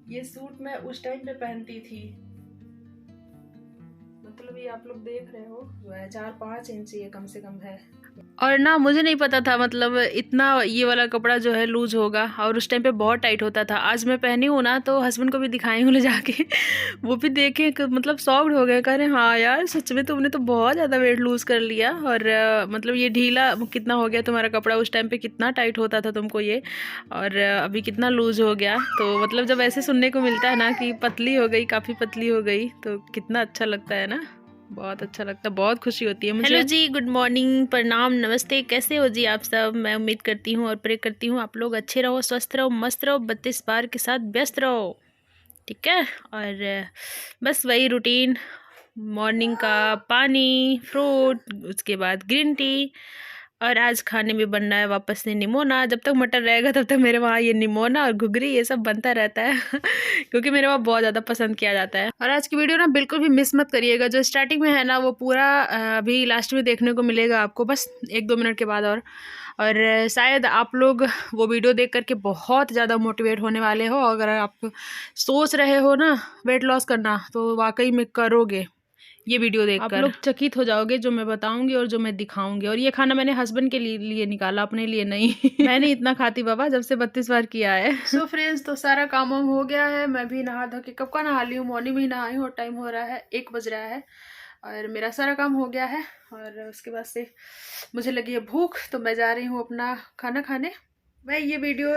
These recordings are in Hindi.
ये सूट मैं उस टाइम पे पहनती थी, मतलब ये आप लोग देख रहे हो जो है 4-5 इंच ये कम से कम है। और ना मुझे नहीं पता था मतलब इतना ये वाला कपड़ा जो है लूज होगा, और उस टाइम पे बहुत टाइट होता था। आज मैं पहनी हूँ ना तो हस्बैंड को भी दिखाई हूँ ले जाके वो भी देखे मतलब सॉफ्ट हो गए, कह रहे हाँ यार सच में तुमने तो बहुत ज़्यादा वेट लूज कर लिया। और मतलब ये ढीला कितना हो गया तुम्हारा कपड़ा, उस टाइम पे कितना टाइट होता था तुमको ये, और अभी कितना लूज हो गया। तो मतलब जब ऐसे सुनने को मिलता है ना कि पतली हो गई, काफ़ी पतली हो गई, तो कितना अच्छा लगता है ना, बहुत अच्छा लगता है, बहुत खुशी होती है मुझे। हेलो जी, गुड मॉर्निंग, प्रणाम, नमस्ते, कैसे हो जी आप सब। मैं उम्मीद करती हूँ और प्रे करती हूँ आप लोग अच्छे रहो, स्वस्थ रहो, मस्त रहो, 32 बार के साथ व्यस्त रहो, ठीक है। और बस वही रूटीन, मॉर्निंग का पानी, फ्रूट, उसके बाद ग्रीन टी, और आज खाने में बन रहा है वापस से निमोना। जब तक मटर रहेगा तब तक मेरे वहाँ ये निमोना और घुघरी ये सब बनता रहता है क्योंकि मेरे वहाँ बहुत ज़्यादा पसंद किया जाता है। और आज की वीडियो ना बिल्कुल भी मिस मत करिएगा, जो स्टार्टिंग में है ना वो पूरा अभी लास्ट में देखने को मिलेगा आपको, बस 1-2 मिनट के बाद। और शायद आप लोग वो वीडियो देख करके बहुत ज़्यादा मोटिवेट होने वाले हो। अगर आप सोच रहे हो ना वेट लॉस करना, तो वाकई में करोगे। ये वीडियो देखकर आप लोग चकित हो जाओगे जो मैं बताऊंगी और जो मैं दिखाऊंगी। और ये खाना मैंने हस्बैंड के लिए निकाला, अपने लिए नहीं मैं नहीं इतना खाती बाबा, जब से 32 बार किया है। सो फ्रेंड्स, तो सारा काम वाम हो गया है, मैं भी नहा धो के कब का नहा ली हूँ, मॉर्निंग में ही नहाई हूँ, और टाइम हो रहा है 1 बज रहा है, और मेरा सारा काम हो गया है। और उसके बाद से मुझे लगी है भूख, तो मैं जा रही हूँ अपना खाना खाने। मैं ये वीडियो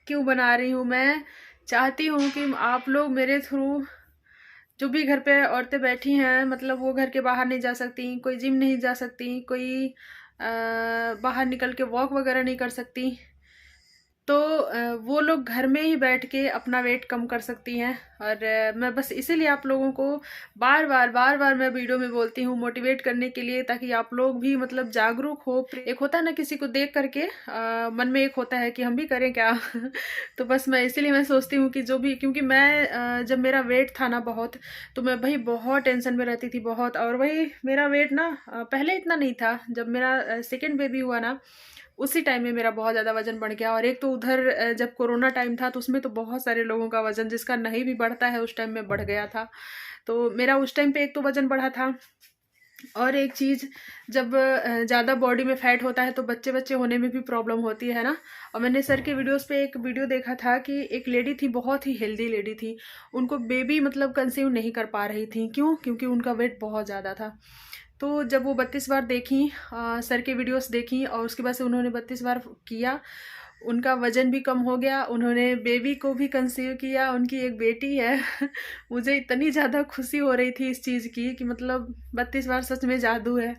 क्यों बना रही हूँ, मैं चाहती हूँ कि आप लोग मेरे थ्रू, जो भी घर पे औरतें बैठी हैं, मतलब वो घर के बाहर नहीं जा सकती, कोई जिम नहीं जा सकती, कोई बाहर निकल के वॉक वगैरह नहीं कर सकती, तो वो लोग घर में ही बैठ के अपना वेट कम कर सकती हैं। और मैं बस इसीलिए आप लोगों को बार बार मैं वीडियो में बोलती हूँ, मोटिवेट करने के लिए, ताकि आप लोग भी मतलब जागरूक हो। एक होता है ना किसी को देख करके मन में एक होता है कि हम भी करें क्या तो बस मैं इसीलिए मैं सोचती हूँ कि जो भी, क्योंकि मैं जब मेरा वेट था ना बहुत, तो मैं भाई बहुत टेंशन में रहती थी बहुत। और वही मेरा वेट ना पहले इतना नहीं था, जब मेरा सेकेंड बेबी हुआ ना उसी टाइम में मेरा बहुत ज़्यादा वजन बढ़ गया। और एक तो उधर जब कोरोना टाइम था, तो उसमें तो बहुत सारे लोगों का वजन जिसका नहीं भी बढ़ता है उस टाइम में बढ़ गया था। तो मेरा उस टाइम पे एक तो वजन बढ़ा था, और एक चीज़, जब ज़्यादा बॉडी में फैट होता है तो बच्चे बच्चे होने में भी प्रॉब्लम होती है ना। और मैंने सर के वीडियोस पे एक वीडियो देखा था कि एक लेडी थी, बहुत ही हेल्दी लेडी थी, उनको बेबी मतलब कंसीव नहीं कर पा रही थी। क्यों? क्योंकि उनका वेट बहुत ज़्यादा था। तो जब वो 32 बार देखी, सर के वीडियोस देखी, और उसके बाद से उन्होंने 32 बार किया, उनका वजन भी कम हो गया, उन्होंने बेबी को भी कंसीव किया, उनकी एक बेटी है मुझे इतनी ज़्यादा खुशी हो रही थी इस चीज़ की कि मतलब 32 बार सच में जादू है।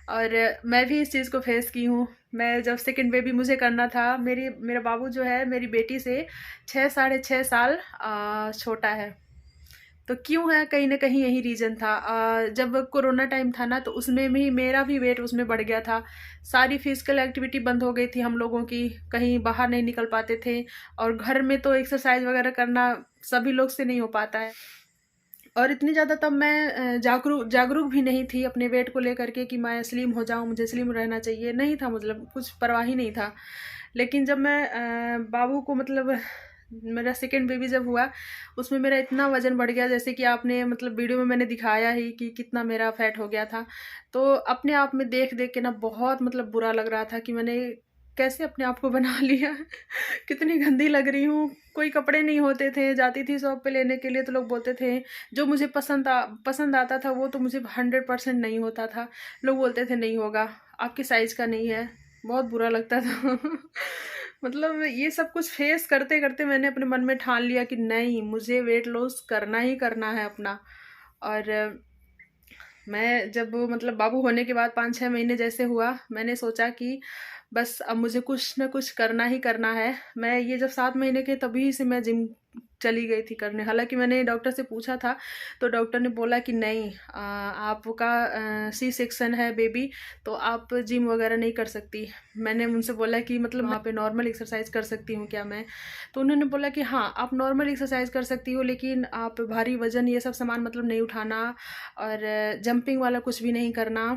और मैं भी इस चीज़ को फेस की हूँ। मैं जब सेकंड बेबी मुझे करना था, मेरा बाबू जो है मेरी बेटी से 6-6.5 साल छोटा है। तो क्यों है, कहीं ना कहीं यही रीज़न था। जब कोरोना टाइम था ना, तो उसमें भी मेरा भी वेट उसमें बढ़ गया था। सारी फिजिकल एक्टिविटी बंद हो गई थी हम लोगों की, कहीं बाहर नहीं निकल पाते थे, और घर में तो एक्सरसाइज वगैरह करना सभी लोग से नहीं हो पाता है। और इतनी ज़्यादा तब मैं जागरूक जागरूक भी नहीं थी अपने वेट को लेकर के कि मैं स्लिम हो जाऊं, मुझे स्लिम रहना चाहिए, नहीं था, मतलब कुछ परवाह ही नहीं था। लेकिन जब मैं बाबू को मतलब मेरा सेकेंड बेबी जब हुआ, उसमें मेरा इतना वजन बढ़ गया, जैसे कि आपने मतलब वीडियो में मैंने दिखाया ही कि कितना मेरा फैट हो गया था। तो अपने आप में देख देख के ना बहुत मतलब बुरा लग रहा था कि मैंने कैसे अपने आप को बना लिया कितनी गंदी लग रही हूँ। कोई कपड़े नहीं होते थे, जाती थी शॉप पे लेने के लिए तो लोग बोलते थे, जो मुझे पसंद आता था वो तो मुझे 100% नहीं होता था। लोग बोलते थे नहीं होगा, आपके साइज का नहीं है, बहुत बुरा लगता था मतलब ये सब कुछ फेस करते करते मैंने अपने मन में ठान लिया कि नहीं, मुझे वेट लॉस करना ही करना है अपना। और मैं जब मतलब बाबू होने के बाद 5-6 महीने जैसे हुआ, मैंने सोचा कि बस अब मुझे कुछ ना कुछ करना ही करना है। मैं ये जब 7 महीने के तभी से मैं जिम चली गई थी करने। हालांकि मैंने डॉक्टर से पूछा था, तो डॉक्टर ने बोला कि नहीं, आपका सी सेक्शन है बेबी, तो आप जिम वगैरह नहीं कर सकती। मैंने उनसे बोला कि मतलब वहाँ पे नॉर्मल एक्सरसाइज कर सकती हूँ क्या मैं? तो उन्होंने बोला कि हाँ, आप नॉर्मल एक्सरसाइज कर सकती हो, लेकिन आप भारी वजन ये सब सामान मतलब नहीं उठाना, और जंपिंग वाला कुछ भी नहीं करना।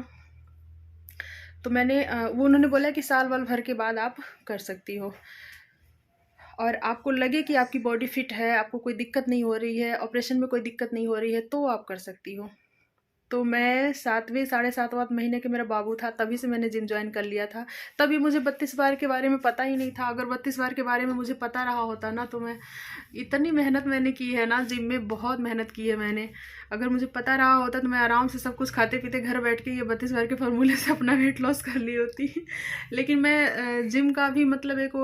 तो मैंने वो उन्होंने बोला कि साल वाल भर के बाद आप कर सकती हो। और आपको लगे कि आपकी बॉडी फिट है, आपको कोई दिक्कत नहीं हो रही है, ऑपरेशन में कोई दिक्कत नहीं हो रही है, तो आप कर सकती हो। तो मैं 7वें साढ़े 7वाँ महीने के मेरा बाबू था तभी से मैंने जिम जॉइन कर लिया था। तभी मुझे 32 बार के बारे में पता ही नहीं था। अगर 32 बार के बारे में मुझे पता रहा होता ना, तो मैं इतनी मेहनत मैंने की है ना, जिम में बहुत मेहनत की है मैंने। अगर मुझे पता रहा होता तो मैं आराम से सब कुछ खाते पीते घर बैठ के ये 32 बार के फार्मूले से अपना वेट लॉस कर ली होती। लेकिन मैं जिम का भी मतलब एक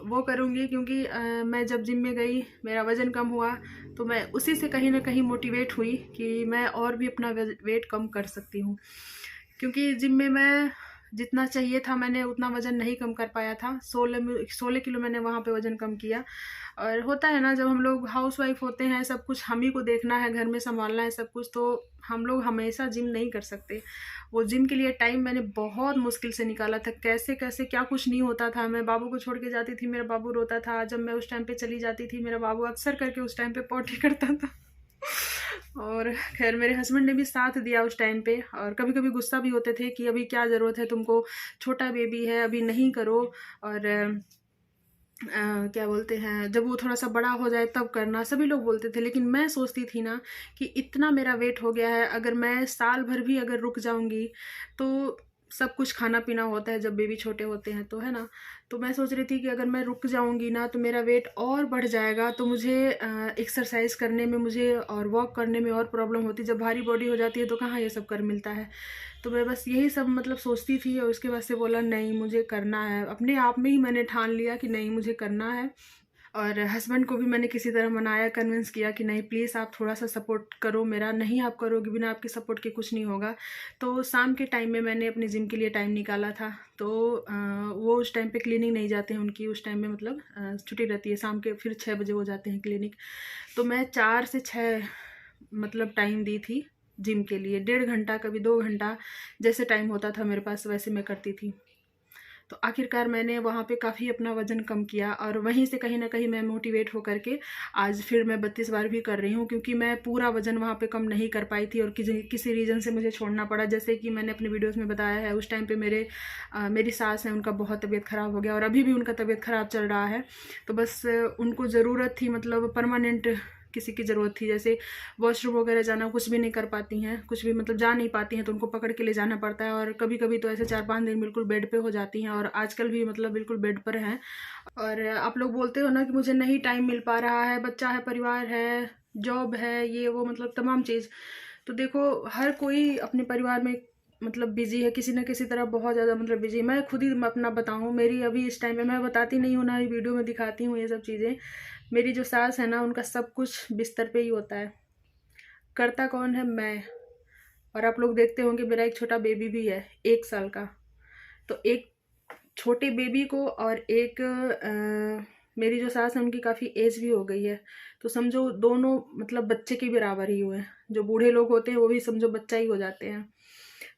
वो करूँगी, क्योंकि मैं जब जिम में गई मेरा वज़न कम हुआ, तो मैं उसी से कहीं ना कहीं मोटिवेट हुई कि मैं और भी अपना वेट कम कर सकती हूँ। क्योंकि जिम में मैं जितना चाहिए था मैंने उतना वज़न नहीं कम कर पाया था। 16 किलो मैंने वहाँ पे वज़न कम किया। और होता है ना, जब हम लोग हाउस वाइफ होते हैं, सब कुछ हम ही को देखना है, घर में संभालना है सब कुछ, तो हम लोग हमेशा जिम नहीं कर सकते। वो जिम के लिए टाइम मैंने बहुत मुश्किल से निकाला था। कैसे कैसे क्या कुछ नहीं होता था। मैं बाबू को छोड़ के जाती थी, मेरा बाबू रोता था। जब मैं उस टाइम पे चली जाती थी, मेरा बाबू अक्सर करके उस टाइम पे पॉटी करता था। और खैर मेरे हस्बैंड ने भी साथ दिया उस टाइम पे, और कभी कभी गुस्सा भी होते थे कि अभी क्या ज़रूरत है तुमको, छोटा बेबी है, अभी नहीं करो। और क्या बोलते हैं, जब वो थोड़ा सा बड़ा हो जाए तब करना, सभी लोग बोलते थे। लेकिन मैं सोचती थी ना कि इतना मेरा वेट हो गया है, अगर मैं साल भर भी अगर रुक जाऊंगी तो सब कुछ खाना पीना होता है जब बेबी छोटे होते हैं, तो है ना। तो मैं सोच रही थी कि अगर मैं रुक जाऊंगी ना तो मेरा वेट और बढ़ जाएगा, तो मुझे एक्सरसाइज करने में मुझे और वॉक करने में और प्रॉब्लम होती। जब भारी बॉडी हो जाती है तो कहाँ ये सब कर मिलता है। तो मैं बस यही सब मतलब सोचती थी, और उसके बाद से बोला नहीं मुझे करना है। अपने आप में ही मैंने ठान लिया कि नहीं मुझे करना है। और हस्बैंड को भी मैंने किसी तरह मनाया, कन्विंस किया कि नहीं प्लीज़ आप थोड़ा सा सपोर्ट करो मेरा, नहीं आप करोगे, बिना आपके सपोर्ट के कुछ नहीं होगा। तो शाम के टाइम में मैंने अपने जिम के लिए टाइम निकाला था। तो वो उस टाइम पे क्लिनिक नहीं जाते हैं उनकी, उस टाइम में मतलब छुट्टी रहती है शाम के, फिर 6 बजे हो जाते हैं क्लिनिक। तो मैं 4 से 6 मतलब टाइम दी थी जिम के लिए, 1.5 घंटा कभी 2 घंटा, जैसे टाइम होता था मेरे पास वैसे मैं करती थी। तो आखिरकार मैंने वहाँ पे काफ़ी अपना वज़न कम किया, और वहीं से कहीं ना कहीं मैं मोटिवेट होकर के आज फिर मैं 32 बार भी कर रही हूँ। क्योंकि मैं पूरा वज़न वहाँ पे कम नहीं कर पाई थी, और किसी रीज़न से मुझे छोड़ना पड़ा। जैसे कि मैंने अपने वीडियोस में बताया है, उस टाइम पे मेरी सास है, उनका बहुत तबीयत ख़राब हो गया, और अभी भी उनका तबीयत ख़राब चल रहा है। तो बस उनको ज़रूरत थी, मतलब परमानेंट किसी की ज़रूरत थी। जैसे वॉशरूम वगैरह जाना, कुछ भी नहीं कर पाती हैं, कुछ भी मतलब जा नहीं पाती हैं, तो उनको पकड़ के ले जाना पड़ता है। और कभी कभी तो ऐसे 4-5 दिन बिल्कुल बेड पे हो जाती हैं, और आजकल भी मतलब बिल्कुल बेड पर हैं। और आप लोग बोलते हो ना कि मुझे नहीं टाइम मिल पा रहा है, बच्चा है, परिवार है, जॉब है, ये वो मतलब तमाम चीज़। तो देखो हर कोई अपने परिवार में मतलब बिजी है, किसी ना किसी तरह बहुत ज़्यादा मतलब बिजी। मैं खुद ही अपना बताऊँ, मेरी अभी इस टाइम पे मैं बताती नहीं हूँ ना, वीडियो में दिखाती हूँ ये सब चीज़ें। मेरी जो सास है ना, उनका सब कुछ बिस्तर पे ही होता है। करता कौन है? मैं। और आप लोग देखते होंगे मेरा एक छोटा बेबी भी है, 1 साल का। तो एक छोटे बेबी को और एक मेरी जो सास है उनकी काफ़ी एज भी हो गई है। तो समझो दोनों मतलब बच्चे के बराबर ही हुए हैं। जो बूढ़े लोग होते हैं वो भी समझो बच्चा ही हो जाते हैं।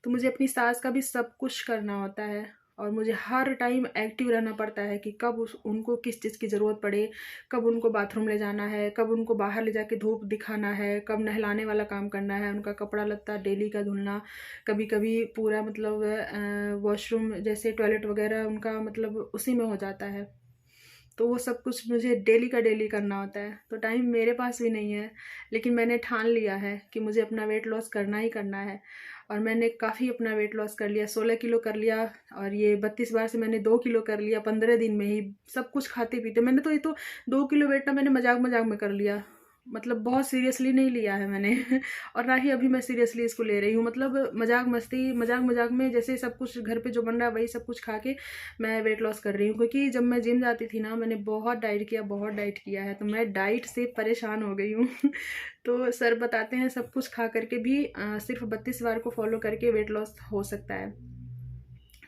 तो मुझे अपनी सास का भी सब कुछ करना होता है, और मुझे हर टाइम एक्टिव रहना पड़ता है कि कब उनको किस चीज़ की ज़रूरत पड़े, कब उनको बाथरूम ले जाना है, कब उनको बाहर ले जाके धूप दिखाना है, कब नहलाने वाला काम करना है, उनका कपड़ा लत्ता डेली का धुलना। कभी कभी पूरा मतलब वॉशरूम जैसे टॉयलेट वगैरह उनका मतलब उसी में हो जाता है। तो वो सब कुछ मुझे डेली का डेली करना होता है। तो टाइम मेरे पास भी नहीं है, लेकिन मैंने ठान लिया है कि मुझे अपना वेट लॉस करना ही करना है। और मैंने काफ़ी अपना वेट लॉस कर लिया, 16 किलो कर लिया। और ये 32 बार से मैंने 2 किलो कर लिया 15 दिन में ही, सब कुछ खाते पीते। मैंने तो ये तो 2 किलो वेट ना मैंने मजाक मजाक में कर लिया, मतलब बहुत सीरियसली नहीं लिया है मैंने। और ना ही अभी मैं सीरियसली इसको ले रही हूँ, मतलब मजाक मस्ती मजाक मजाक में जैसे सब कुछ घर पे जो बन रहा है वही सब कुछ खा के मैं वेट लॉस कर रही हूँ। क्योंकि जब मैं जिम जाती थी ना, मैंने बहुत डाइट किया, बहुत डाइट किया है, तो मैं डाइट से परेशान हो गई हूँ। तो सर बताते हैं सब कुछ खा करके भी सिर्फ 32 बार को फॉलो करके वेट लॉस हो सकता है।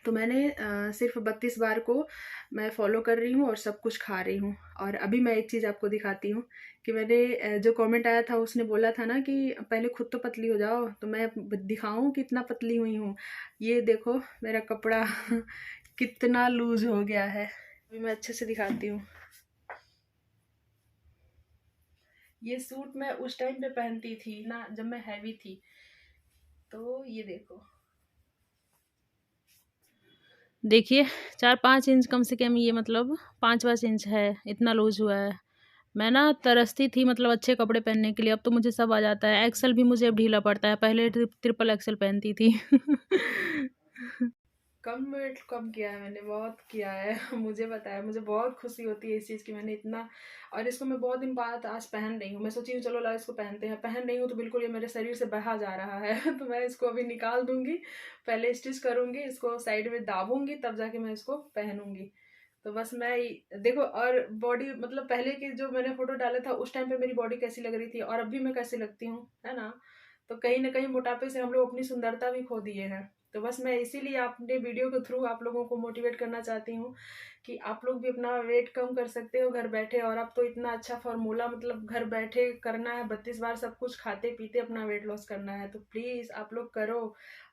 तो मैंने सिर्फ 32 बार को मैं फॉलो कर रही हूँ और सब कुछ खा रही हूँ। और अभी मैं एक चीज़ आपको दिखाती हूँ कि मैंने जो कमेंट आया था उसने बोला था ना कि पहले खुद तो पतली हो जाओ, तो मैं दिखाऊँ कितना पतली हुई हूँ। ये देखो मेरा कपड़ा कितना लूज हो गया है। अभी मैं अच्छे से दिखाती हूँ। ये सूट मैं उस टाइम पे पहनती थी ना जब मैं हैवी थी। तो ये देखो देखिए 4-5 इंच कम से कम, ये मतलब 5-5 इंच है, इतना लूज़ हुआ है। मैं ना तरसती थी मतलब अच्छे कपड़े पहनने के लिए, अब तो मुझे सब आ जाता है। एक्सेल भी मुझे अब ढीला पड़ता है, पहले ट्रिपल एक्सेल पहनती थी। कम वेट कम किया है मैंने, बहुत किया है। मुझे पता है, मुझे बहुत खुशी होती है इस चीज़ की, मैंने इतना। और इसको मैं बहुत दिन बाद आज पहन रही हूँ। मैं सोची हूँ चलो ला इसको पहनते हैं, पहन रही हूँ तो बिल्कुल ये मेरे शरीर से बहा जा रहा है। तो मैं इसको अभी निकाल दूंगी, पहले स्टिच करूंगी, इसको साइड में दाबूंगी, तब जाके मैं इसको पहनूंगी। तो बस मैं देखो, और बॉडी मतलब पहले की जो मैंने फोटो डाला था उस टाइम पे मेरी बॉडी कैसी लग रही थी और अभी मैं कैसी लगती हूँ, है ना। तो कहीं ना कहीं मोटापे से हम लोग अपनी सुंदरता भी खो दिए हैं। तो बस मैं इसीलिए अपने वीडियो के थ्रू आप लोगों को मोटिवेट करना चाहती हूँ कि आप लोग भी अपना वेट कम कर सकते हो घर बैठे। और अब तो इतना अच्छा फार्मूला, मतलब घर बैठे करना है, 32 बार सब कुछ खाते पीते अपना वेट लॉस करना है। तो प्लीज़ आप लोग करो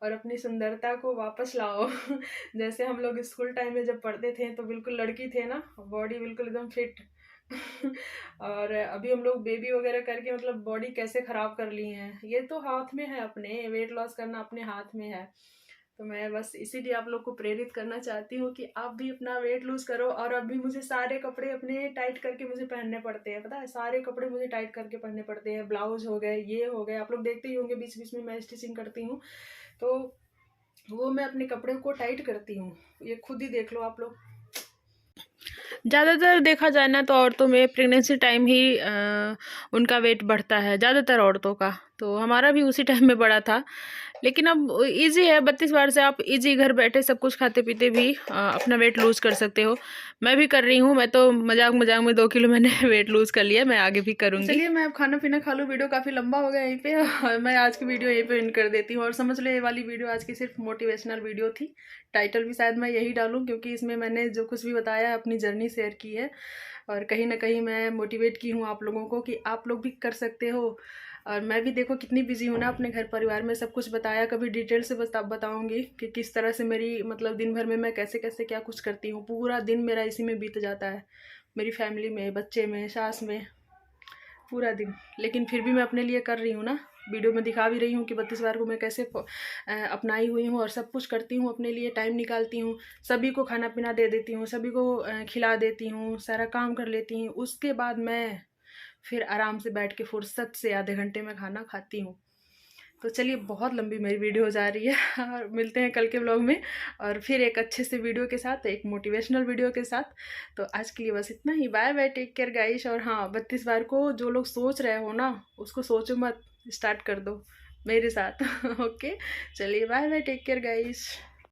और अपनी सुंदरता को वापस लाओ। जैसे हम लोग स्कूल टाइम में जब पढ़ते थे तो बिल्कुल लड़की थे ना, बॉडी बिल्कुल एकदम फिट। और अभी हम लोग बेबी वगैरह करके मतलब बॉडी कैसे खराब कर ली हैं। ये तो हाथ में है, अपने वेट लॉस करना अपने हाथ में है। तो मैं बस इसीलिए आप लोग को प्रेरित करना चाहती हूँ कि आप भी अपना वेट लूज करो। और अभी मुझे सारे कपड़े अपने टाइट करके मुझे पहनने पड़ते हैं, पता है, सारे कपड़े मुझे टाइट करके पहनने पड़ते हैं। ब्लाउज हो गए, ये हो गए, आप लोग देखते ही होंगे बीच बीच में मैं स्टिचिंग करती हूँ, तो वो मैं अपने कपड़े को टाइट करती हूँ। ये खुद ही देख लो आप लोग। ज़्यादातर देखा जाए ना तो औरतों में प्रेगनेंसी टाइम ही उनका वेट बढ़ता है, ज़्यादातर औरतों का। तो हमारा भी उसी टाइम में बढ़ा था। लेकिन अब इजी है, 32 बार से आप इजी घर बैठे सब कुछ खाते पीते भी अपना वेट लूज कर सकते हो। मैं भी कर रही हूँ, मैं तो मजाक मजाक में 2 किलो मैंने वेट लूज कर लिया, मैं आगे भी करूँगी। चलिए मैं अब खाना पीना खा लूँ, वीडियो काफ़ी लंबा हो गया यहीं पे, और मैं आज की वीडियो यहीं पे एंड कर देती हूँ। और समझ लो ये वाली वीडियो आज की सिर्फ मोटिवेशनल वीडियो थी। टाइटल भी शायद मैं यही डालूँ, क्योंकि इसमें मैंने जो कुछ भी बताया है अपनी जर्नी शेयर की है। और कहीं ना कहीं मैं मोटिवेट की हूँ आप लोगों को कि आप लोग भी कर सकते हो। और मैं भी देखो कितनी बिजी हूँ ना अपने घर परिवार में, सब कुछ बताया, कभी डिटेल से बताऊंगी कि किस तरह से मेरी मतलब दिन भर में मैं कैसे कैसे क्या कुछ करती हूँ। पूरा दिन मेरा इसी में बीत जाता है, मेरी फैमिली में, बच्चे में, सास में, पूरा दिन। लेकिन फिर भी मैं अपने लिए कर रही हूँ ना, वीडियो में दिखा भी रही हूँ कि 32 बार को मैं कैसे अपनाई हुई हूँ और सब कुछ करती हूँ, अपने लिए टाइम निकालती हूँ, सभी को खाना पीना दे देती हूँ, सभी को खिला देती हूँ, सारा काम कर लेती हूँ। उसके बाद मैं फिर आराम से बैठ के फुर्सत से आधे घंटे में खाना खाती हूँ। तो चलिए, बहुत लंबी मेरी वीडियो हो जा रही है। और मिलते हैं कल के व्लॉग में, और फिर एक अच्छे से वीडियो के साथ, एक मोटिवेशनल वीडियो के साथ। तो आज के लिए बस इतना ही। Bye bye, take care guys. और हाँ, 32 बार को जो लोग सोच रहे हो ना, उसको सोचो मत, स्टार्ट कर दो मेरे साथ। ओके, चलिए bye bye, take care guys.